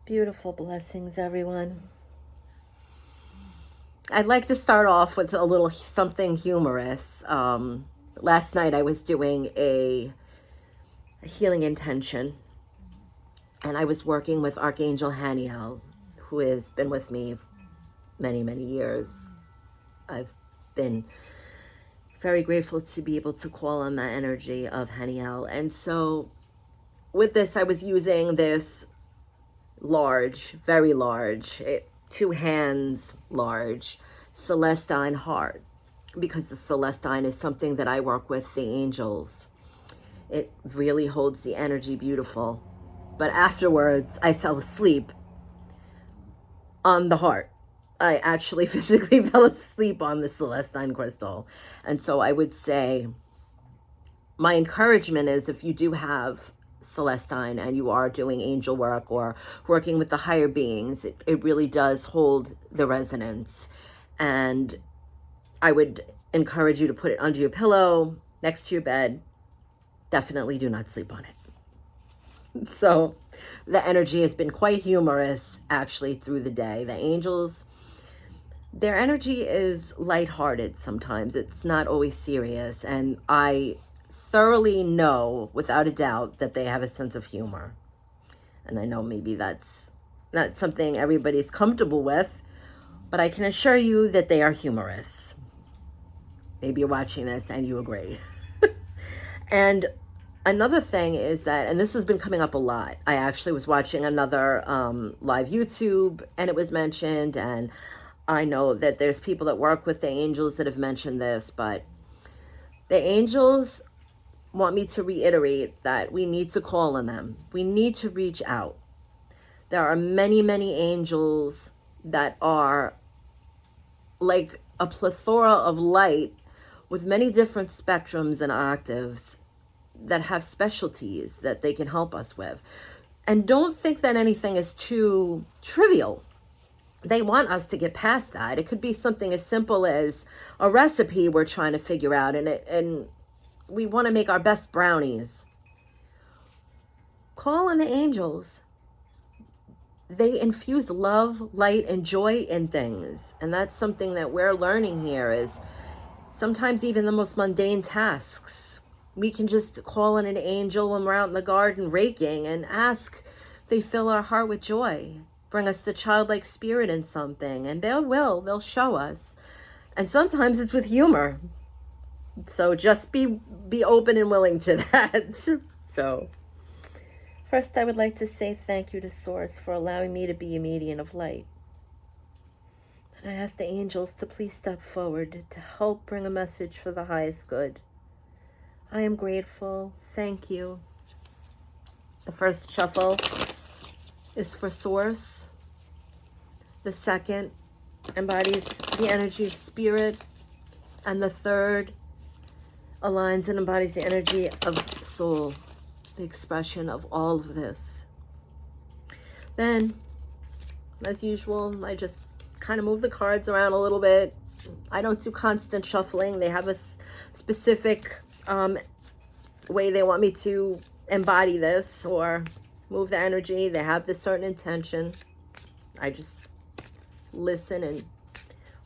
Beautiful blessings, everyone. I'd like to start off with a little something humorous. Last night I was doing a healing intention, and I was working with Archangel Haniel, who has been with me many, many years. I've been very grateful to be able to call on that energy of Haniel. And so with this, I was using this large, very large, 2 hands large Celestine heart, because the Celestine is something that I work with the angels. It really holds the energy beautiful. But afterwards, I fell asleep on the heart. I actually physically fell asleep on the Celestine crystal. And so I would say my encouragement is, if you do have Celestine and you are doing angel work or working with the higher beings, it really does hold the resonance. And I would encourage you to put it under your pillow, next to your bed. Definitely do not sleep on it. So the energy has been quite humorous actually through the day. The angels, their energy is lighthearted sometimes. It's not always serious. And I thoroughly know without a doubt that they have a sense of humor. And I know maybe that's not something everybody's comfortable with, but I can assure you that they are humorous. Maybe you're watching this and you agree. And another thing is that, and this has been coming up a lot, I actually was watching another live YouTube and it was mentioned, and I know that there's people that work with the angels that have mentioned this, but the angels want me to reiterate that we need to call on them. We need to reach out. There are many, many angels that are like a plethora of light with many different spectrums and octaves that have specialties that they can help us with. And don't think that anything is too trivial. They want us to get past that. It could be something as simple as a recipe we're trying to figure out, and we want to make our best brownies. Call on the angels. They infuse love, light, and joy in things. And that's something that we're learning here, is sometimes even the most mundane tasks, we can just call on an angel when we're out in the garden raking and ask they fill our heart with joy, bring us the childlike spirit in something, and they'll show us. And sometimes it's with humor. So just be open and willing to that. So first, I would like to say thank you to Source for allowing me to be a medium of light. And I ask the angels to please step forward to help bring a message for the highest good. I am grateful. Thank you. The first shuffle is for Source. The second embodies the energy of spirit. And the third aligns and embodies the energy of soul, the expression of all of this. Then, as usual, I just kind of move the cards around a little bit. I don't do constant shuffling. They have a specific way they want me to embody this or move the energy. They have this certain intention. I just listen and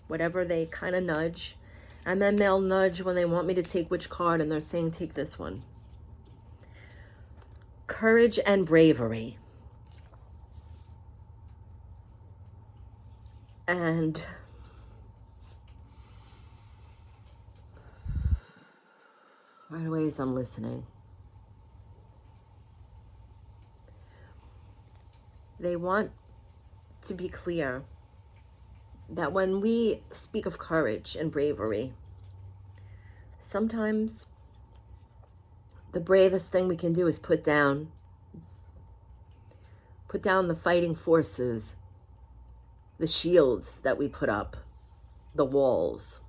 whatever they kind of nudge. And then they'll nudge when they want me to take which card, and they're saying, take this one. Courage and bravery. And right away as I'm listening, they want to be clear that when we speak of courage and bravery, sometimes the bravest thing we can do is put down the fighting forces, the shields that we put up, the walls,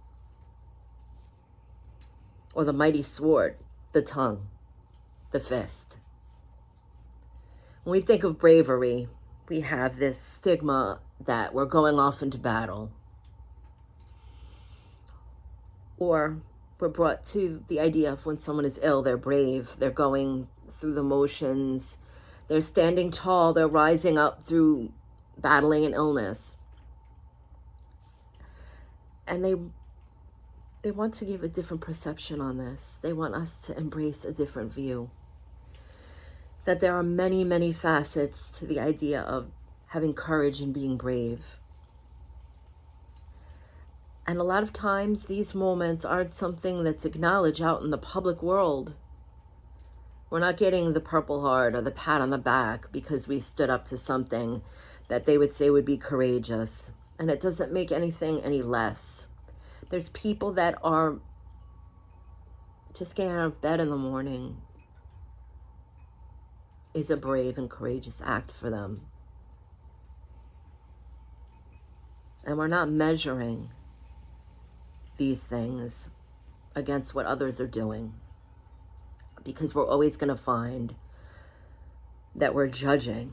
or the mighty sword, the tongue, the fist. When we think of bravery, we have this stigma that we're going off into battle. Or we're brought to the idea of when someone is ill, they're brave, they're going through the motions, They're standing tall. They're rising up through battling an illness. And they want to give a different perception on this. They want us to embrace a different view. That there are many, many facets to the idea of having courage and being brave. And a lot of times these moments aren't something that's acknowledged out in the public world. We're not getting the Purple Heart or the pat on the back because we stood up to something that they would say would be courageous. And it doesn't make anything any less. There's people that are just getting out of bed in the morning is a brave and courageous act for them. And we're not measuring these things against what others are doing, because we're always going to find that we're judging.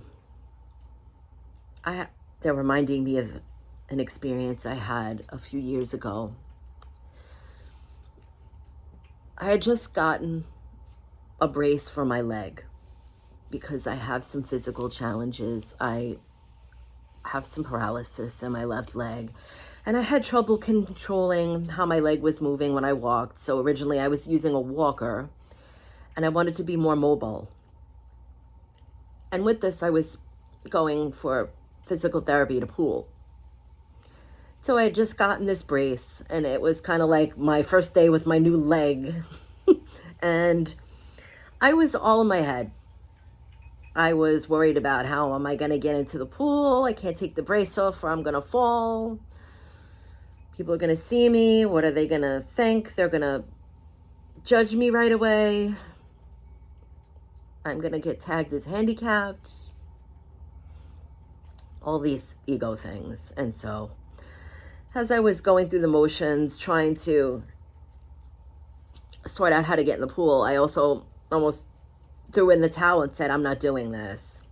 They're reminding me of an experience I had a few years ago. I had just gotten a brace for my leg because I have some physical challenges. I have some paralysis in my left leg, and I had trouble controlling how my leg was moving when I walked. So originally I was using a walker, and I wanted to be more mobile. And with this, I was going for physical therapy to pool. So I had just gotten this brace, and it was kind of like my first day with my new leg. And I was all in my head. I was worried about how am I going to get into the pool? I can't take the brace off or I'm going to fall. People are going to see me. What are they going to think? They're going to judge me right away. I'm going to get tagged as handicapped. All these ego things. And so as I was going through the motions, trying to sort out how to get in the pool, I also almost threw in the towel and said, I'm not doing this.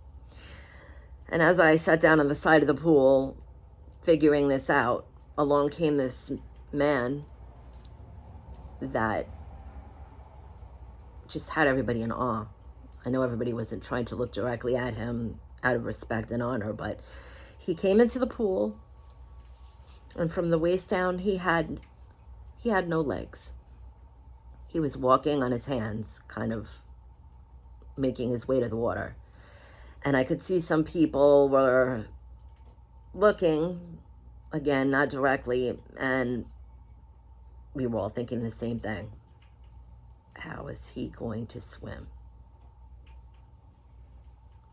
And as I sat down on the side of the pool, figuring this out, along came this man that just had everybody in awe. I know everybody wasn't trying to look directly at him out of respect and honor, but he came into the pool, and from the waist down, he had no legs. He was walking on his hands, kind of making his way to the water. And I could see some people were looking, again, not directly, and we were all thinking the same thing. How is he going to swim?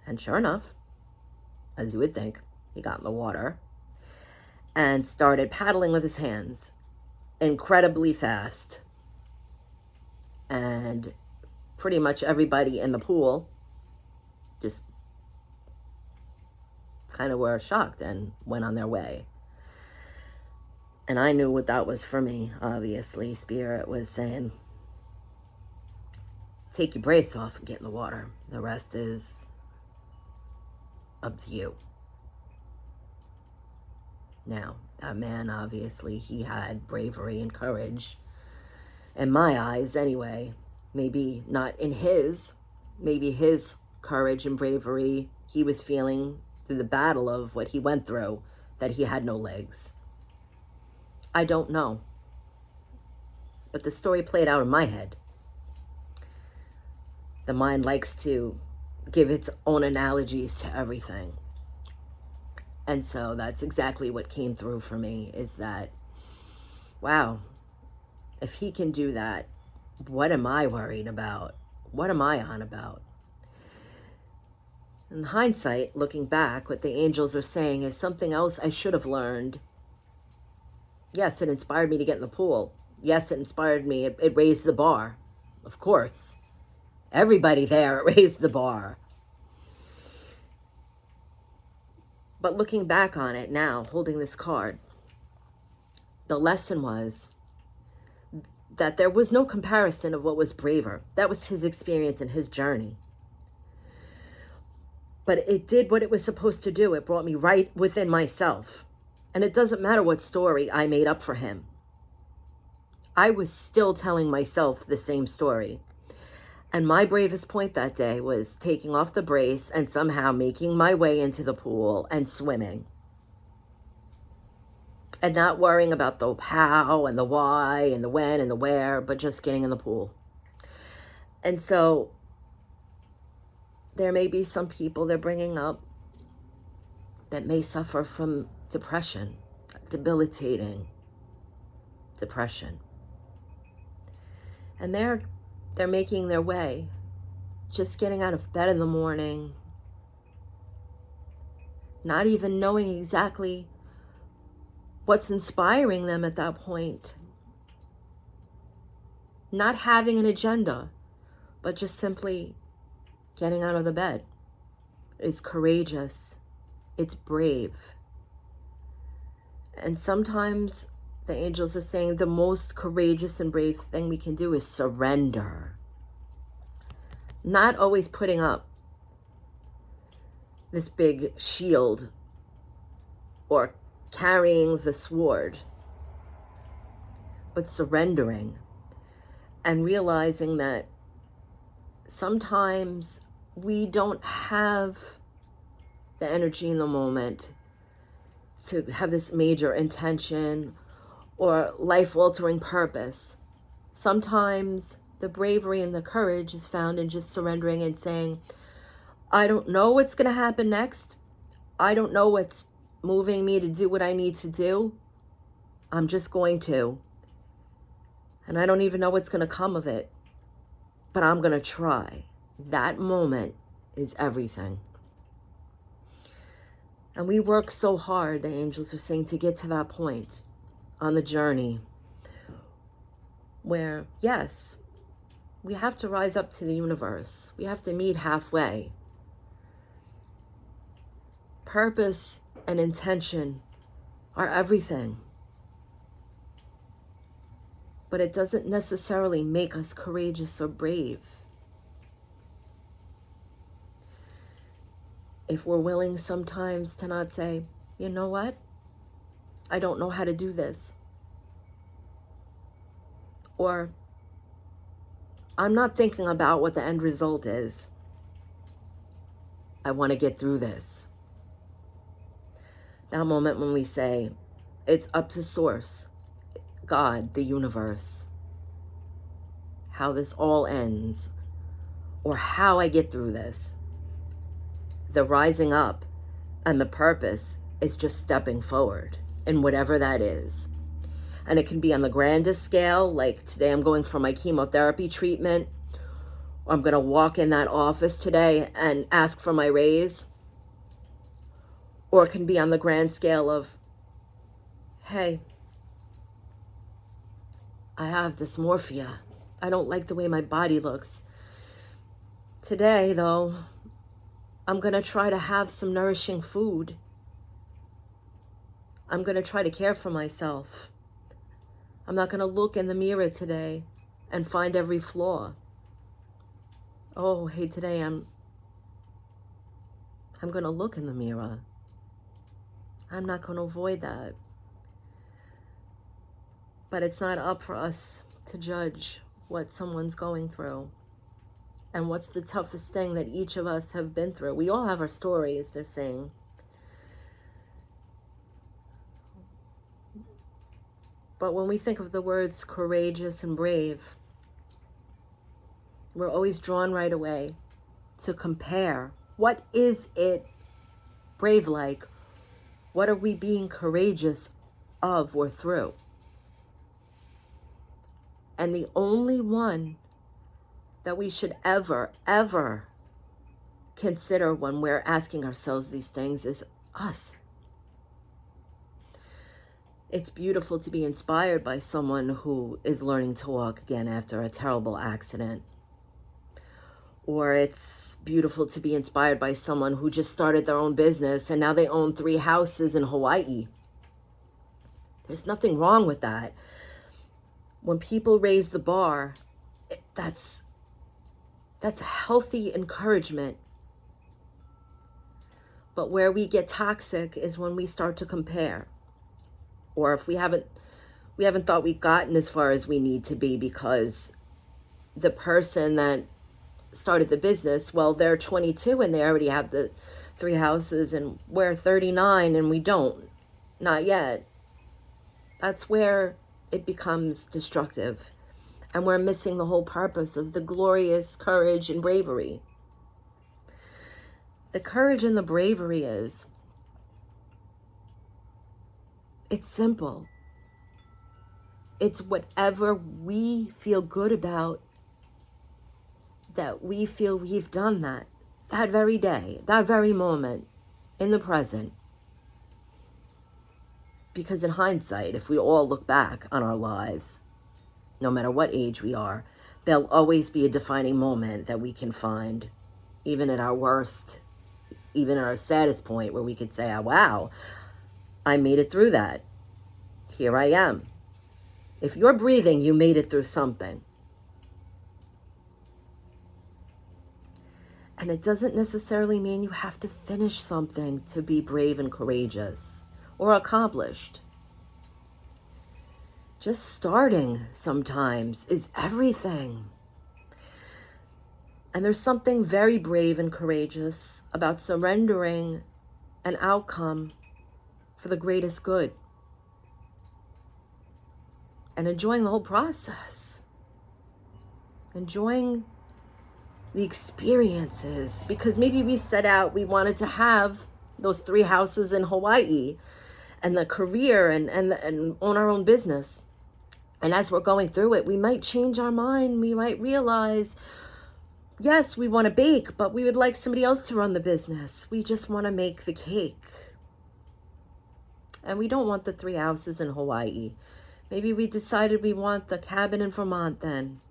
And sure enough, as you would think, he got in the water and started paddling with his hands incredibly fast. And pretty much everybody in the pool just kind of were shocked and went on their way. And I knew what that was for me, obviously. Spirit was saying, take your brace off and get in the water. The rest is up to you. Now, that man, obviously, he had bravery and courage. In my eyes, anyway. Maybe not in his. Maybe his courage and bravery he was feeling through the battle of what he went through, that he had no legs. I don't know. But the story played out in my head. The mind likes to give its own analogies to everything. And so that's exactly what came through for me, is that, wow, if he can do that, what am I worried about? What am I on about? In hindsight, looking back, what the angels are saying is something else I should have learned. Yes, it inspired me to get in the pool. Yes, it inspired me. It raised the bar. Of course. Everybody there raised the bar. But looking back on it now, holding this card, the lesson was that there was no comparison of what was braver. That was his experience and his journey. But it did what it was supposed to do. It brought me right within myself. And it doesn't matter what story I made up for him. I was still telling myself the same story. And my bravest point that day was taking off the brace and somehow making my way into the pool and swimming. And not worrying about the how and the why and the when and the where, but just getting in the pool. And so there may be some people they're bringing up that may suffer from depression, debilitating depression. And they're making their way, just getting out of bed in the morning, not even knowing exactly what's inspiring them at that point, not having an agenda, but just simply getting out of the bed. It's courageous. It's brave. And sometimes the angels are saying the most courageous and brave thing we can do is surrender. Not always putting up this big shield or carrying the sword, but surrendering and realizing that sometimes we don't have the energy in the moment to have this major intention or life-altering purpose. Sometimes the bravery and the courage is found in just surrendering and saying, I don't know what's going to happen next. I don't know what's moving me to do what I need to do. I'm just going to. And I don't even know what's going to come of it, but I'm going to try. That moment is everything. And we work so hard, the angels are saying, to get to that point on the journey where, yes, we have to rise up to the universe. We have to meet halfway. Purpose and intention are everything. But it doesn't necessarily make us courageous or brave. If we're willing sometimes to not say, you know what? I don't know how to do this. Or I'm not thinking about what the end result is. I want to get through this. That moment when we say, it's up to Source, God, the universe, how this all ends, or how I get through this. The rising up and the purpose is just stepping forward in whatever that is. And it can be on the grandest scale, like today I'm going for my chemotherapy treatment, or I'm going to walk in that office today and ask for my raise. Or it can be on the grand scale of, hey, I have dysmorphia. I don't like the way my body looks. Today, though, I'm going to try to have some nourishing food. I'm going to try to care for myself. I'm not going to look in the mirror today and find every flaw. Oh, hey, today I'm going to look in the mirror. I'm not going to avoid that. But it's not up for us to judge what someone's going through and what's the toughest thing that each of us have been through. We all have our stories, they're saying. But when we think of the words courageous and brave, we're always drawn right away to compare. What is it brave like? What are we being courageous of or through? And the only one that we should ever consider when we're asking ourselves these things is us. It's beautiful to be inspired by someone who is learning to walk again after a terrible accident. Or it's beautiful to be inspired by someone who just started their own business and now they own 3 houses in Hawaii. There's nothing wrong with that. When people raise the bar, that's a healthy encouragement. But where we get toxic is when we start to compare. Or if we haven't thought we've gotten as far as we need to be because the person that started the business. Well, they're 22 and they already have the 3 houses, and we're 39 and we don't. Not yet. That's where it becomes destructive. And we're missing the whole purpose of the glorious courage and bravery. The courage and the bravery is, it's simple. It's whatever we feel good about, that we feel we've done that very day, that very moment, in the present. Because in hindsight, if we all look back on our lives, no matter what age we are, there'll always be a defining moment that we can find, even at our worst, even at our saddest point, where we could say, oh, wow, I made it through that. Here I am. If you're breathing, you made it through something. And it doesn't necessarily mean you have to finish something to be brave and courageous or accomplished. Just starting sometimes is everything. And there's something very brave and courageous about surrendering an outcome for the greatest good and enjoying the whole process, enjoying the experiences, because maybe we set out, we wanted to have those 3 houses in Hawaii and the career and own our own business. And as we're going through it, we might change our mind. We might realize, yes, we want to bake, but we would like somebody else to run the business. We just want to make the cake. And we don't want the 3 houses in Hawaii. Maybe we decided we want the cabin in Vermont then.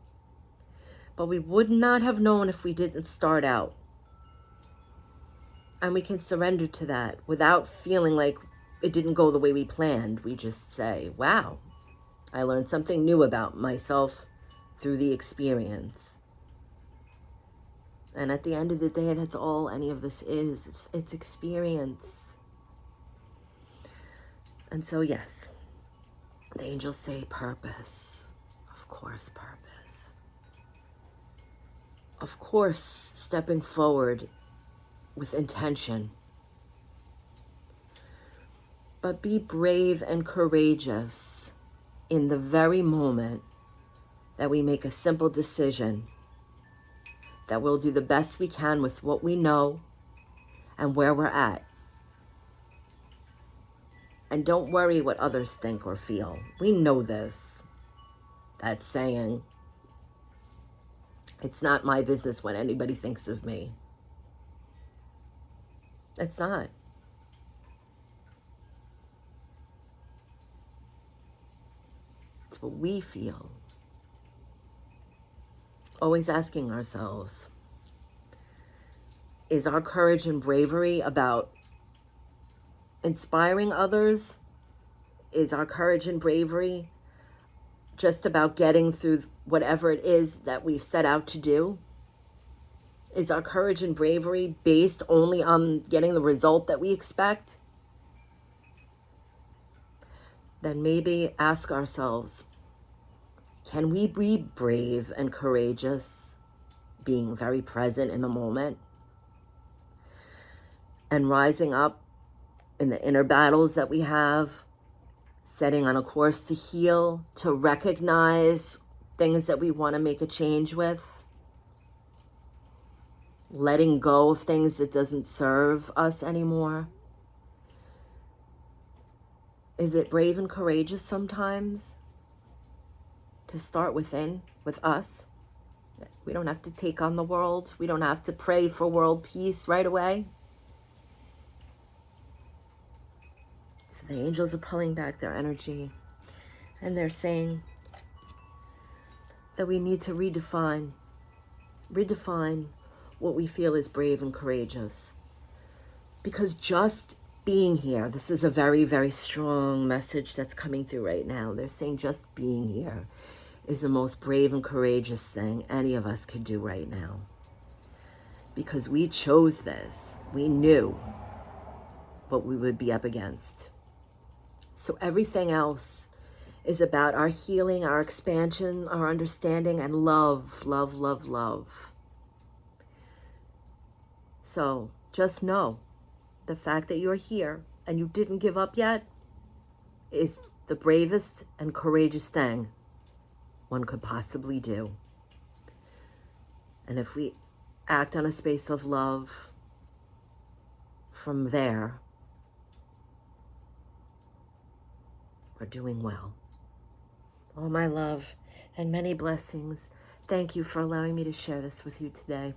But we would not have known if we didn't start out. And we can surrender to that without feeling like it didn't go the way we planned. We just say, wow, I learned something new about myself through the experience. And at the end of the day, that's all any of this is. It's experience. And so, yes, the angels say purpose. Of course, purpose. Of course, stepping forward with intention. But be brave and courageous in the very moment that we make a simple decision that we'll do the best we can with what we know and where we're at. And don't worry what others think or feel. We know this. That saying, it's not my business what anybody thinks of me. It's not. It's what we feel. Always asking ourselves, is our courage and bravery about inspiring others? Is our courage and bravery just about getting through whatever it is that we've set out to do? Is our courage and bravery based only on getting the result that we expect? Then maybe ask ourselves, can we be brave and courageous, being very present in the moment and rising up in the inner battles that we have, setting on a course to heal, to recognize things that we want to make a change with, letting go of things that doesn't serve us anymore? Is it brave and courageous sometimes to start within, with us? We don't have to take on the world. We don't have to pray for world peace right away. So the angels are pulling back their energy, and they're saying that we need to redefine what we feel is brave and courageous. Because just being here, this is a very, very strong message that's coming through right now. They're saying just being here is the most brave and courageous thing any of us could do right now. Because we chose this. We knew what we would be up against. So everything else is about our healing, our expansion, our understanding, and love, love, love, love. So just know the fact that you're here and you didn't give up yet is the bravest and courageous thing one could possibly do. And if we act on a space of love from there, we're doing well. All my love and many blessings. Thank you for allowing me to share this with you today.